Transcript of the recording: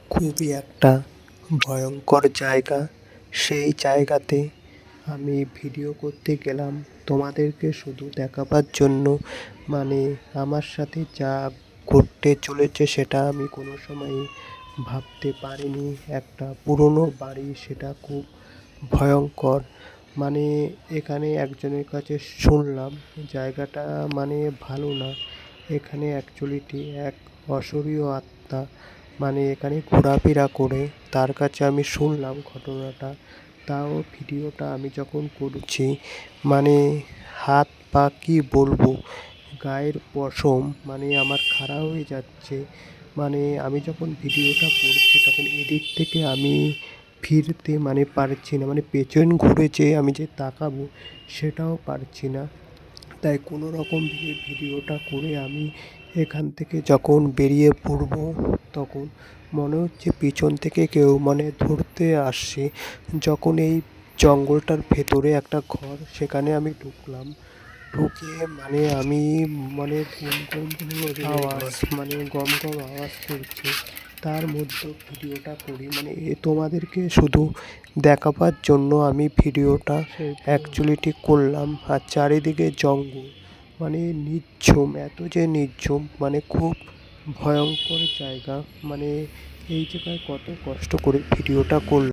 খুবই একটা ভয়ঙ্কর জায়গা। সেই জায়গাতে আমি ভিডিও করতে গেলাম তোমাদেরকে শুধু দেখাবার জন্য। মানে আমার সাথে যা ঘটতে চলেছে সেটা আমি কোনো সময়ই ভাবতে পারিনি। একটা পুরনো বাড়ি, সেটা খুব ভয়ঙ্কর। মানে এখানে একজনের কাছে শুনলাম জায়গাটা মানে ভালো না। এখানে অ্যাকচুয়ালিটি এক অশরীরী আত্মা মানে এখানে ঘোরাফেরা করে, তার কাছে আমি শুনলাম ঘটনাটা। তাও ভিডিওটা আমি যখন করছি মানে হাত পা কী বলবো, গায়ের পশম মানে আমার খাড়া হয়ে যাচ্ছে। মানে আমি যখন ভিডিওটা করছি তখন এদিক থেকে আমি ফিরতে মানে পারছি না, মানে পেছন ঘুরে যে আমি যে তাকাবো সেটাও পারছি না। তাই কোনো রকম ভিডিওটা করে আমি এখান থেকে যখন বেরিয়ে পড়বো তখন মনে হচ্ছে পিছন থেকে কেউ মানে ধরতে আসছে। যখন এই জঙ্গলটার ভেতরে একটা ঘর, সেখানে আমি ঢুকলাম। ঢুকে মানে আমি মানে গম গম আওয়াজ, মানে গম গম আওয়াজ করছে, তার মধ্যেও ভিডিওটা করি। মানে তোমাদেরকে শুধু দেখাবার জন্য আমি ভিডিওটা অ্যাকচুয়ালিটি করলাম। আর চারিদিকে জঙ্গল, মানে নিঝুম, এত যে নিঝুম, মানে খুব ভয়ঙ্কর জায়গা। মানে এই জায়গায় কত কষ্ট করে ভিডিওটা করলাম।